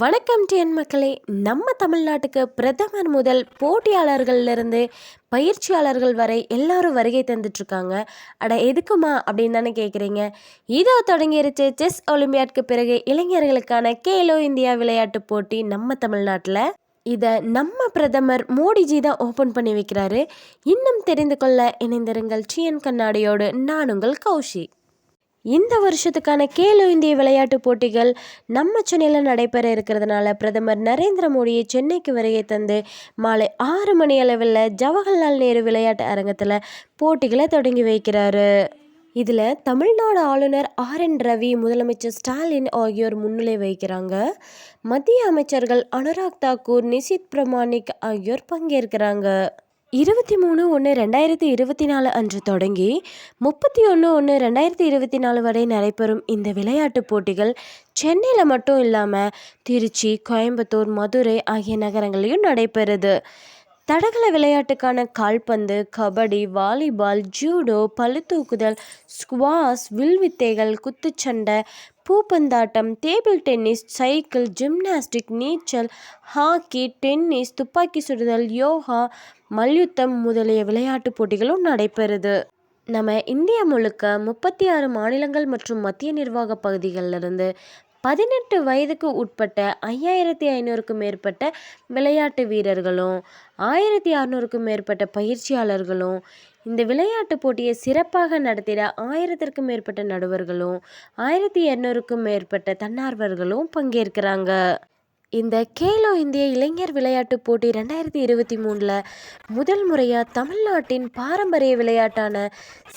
வணக்கம் டிஎன் மக்களே. நம்ம தமிழ்நாட்டுக்கு பிரதமர் முதல் போட்டியாளர்கள்லேருந்து பயிற்சியாளர்கள் வரை எல்லாரும் வருகை தந்துட்டுருக்காங்க. அட எதுக்குமா அப்படின்னு தானே கேட்குறீங்க. இதோ தொடங்கிருச்சு செஸ் ஒலிம்பியாட்க்கு பிறகு இளைஞர்களுக்கான கேலோ இந்தியா விளையாட்டு போட்டி நம்ம தமிழ்நாட்டில். இதை நம்ம பிரதமர் மோடிஜி தான் ஓப்பன் பண்ணி வைக்கிறாரு. இன்னும் தெரிந்து கொள்ள இணைந்திருங்கள் டிஎன் கண்ணாடியோடு. நான் உங்கள் கௌஷி. இந்த வருஷத்துக்கான கேலோ இந்திய விளையாட்டு போட்டிகள் நம்ம சென்னையில் நடைபெற இருக்கிறதுனால பிரதமர் நரேந்திர மோடியை சென்னைக்கு வருகை தந்து மாலை 6 மணி அளவில் ஜவஹர்லால் நேரு விளையாட்டு அரங்கத்தில் போட்டிகளை தொடங்கி வைக்கிறாரு. இதில் தமிழ்நாடு ஆளுநர் RN ரவி, முதலமைச்சர் ஸ்டாலின் ஆகியோர் முன்னிலை வகிக்கிறாங்க. மத்திய அமைச்சர்கள் அனுராக் தாக்கூர், நிஷித் பிரமாணிக் ஆகியோர் பங்கேற்கிறாங்க. 23/1/2024 அன்று தொடங்கி 31/1/2024 வரை நடைபெறும் இந்த விளையாட்டுப் போட்டிகள் சென்னையில் மட்டும் இல்லாமல் திருச்சி, கோயம்புத்தூர், மதுரை ஆகிய நகரங்களையும் நடைபெறுது. தடகள விளையாட்டுக்கான கால்பந்து, கபடி, வாலிபால், ஜூடோ, பளுதூக்குதல், ஸ்குவாஷ், வில்வித்தைகள், குத்துச்சண்டை, பூப்பந்தாட்டம், டேபிள் டென்னிஸ், சைக்கிள், ஜிம்னாஸ்டிக், நீச்சல், ஹாக்கி, டென்னிஸ், துப்பாக்கி சுடுதல், யோகா, மல்யுத்தம் முதலிய விளையாட்டுப் போட்டிகளும் நடைபெறுது. நம்ம இந்தியா முழுக்க 36 மாநிலங்கள் மற்றும் மத்திய நிர்வாக பகுதிகளிலிருந்து 18 வயதுக்கு உட்பட்ட 5500க்கும் மேற்பட்ட விளையாட்டு வீரர்களும் 1600க்கும் மேற்பட்ட பயிற்சியாளர்களும், இந்த விளையாட்டு போட்டியை சிறப்பாக நடத்திட 1000த்திற்கும் மேற்பட்ட நடுவர்களும் 1200க்கும் மேற்பட்ட தன்னார்வர்களும் பங்கேற்கிறாங்க. இந்த கேலோ இந்திய இளைஞர் விளையாட்டு போட்டி 2023 முதல் முறையாக தமிழ்நாட்டின் பாரம்பரிய விளையாட்டான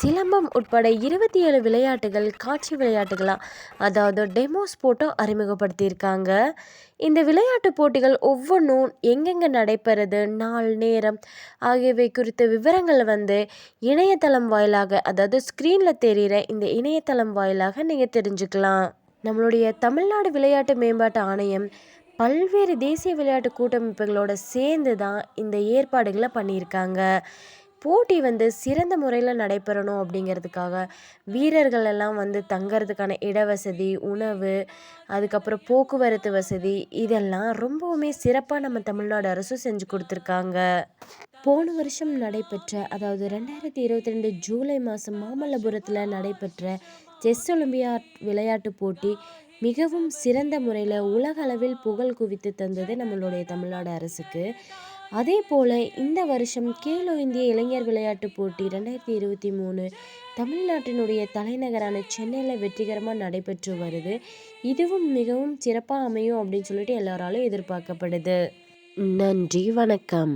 சிலம்பம் உட்பட 27 விளையாட்டுகள் காட்சி விளையாட்டுகளாக, அதாவது டெமோ ஸ்போர்ட்டும் அறிமுகப்படுத்தியிருக்காங்க. இந்த விளையாட்டு போட்டிகள் ஒவ்வொன்றும் எங்கெங்கே நடைபெறுது, நாள், நேரம் ஆகியவை குறித்த விவரங்கள் இணையதளம் வாயிலாக, அதாவது ஸ்க்ரீனில் தெரிகிற இந்த இணையதளம் வாயிலாக நீங்கள் தெரிஞ்சுக்கலாம். நம்மளுடைய தமிழ்நாடு விளையாட்டு மேம்பாட்டு ஆணையம் பல்வேறு தேசிய விளையாட்டு கூட்டமைப்புகளோடு சேர்ந்து தான் இந்த ஏற்பாடுகளை பண்ணியிருக்காங்க. போட்டி சிறந்த முறையில் நடைபெறணும் அப்படிங்கிறதுக்காக வீரர்கள் எல்லாம் தங்கிறதுக்கான இடவசதி, உணவு, அதுக்கப்புறம் போக்குவரத்து வசதி இதெல்லாம் ரொம்பவுமே சிறப்பாக நம்ம தமிழ்நாடு அரசு செஞ்சு கொடுத்துருக்காங்க. போன வருஷம் நடைபெற்ற, அதாவது 2022 ஜூலை மாதம் மாமல்லபுரத்தில் நடைபெற்ற செஸ் ஒலிம்பியாட் விளையாட்டு போட்டி மிகவும் சிறந்த முறையில் உலக அளவில் புகழ் குவித்து தந்தது நம்மளுடைய தமிழ்நாடு அரசுக்கு. அதே போல் இந்த வருஷம் கேலோ இந்திய இளைஞர் விளையாட்டு போட்டி 2023 தமிழ்நாட்டினுடைய தலைநகரான சென்னையில் வெற்றிகரமாக நடைபெற்று வருது. இதுவும் மிகவும் சிறப்பாக அமையும் அப்படின்னு சொல்லிட்டு எல்லாராலும் எதிர்பார்க்கப்படுது. நன்றி, வணக்கம்.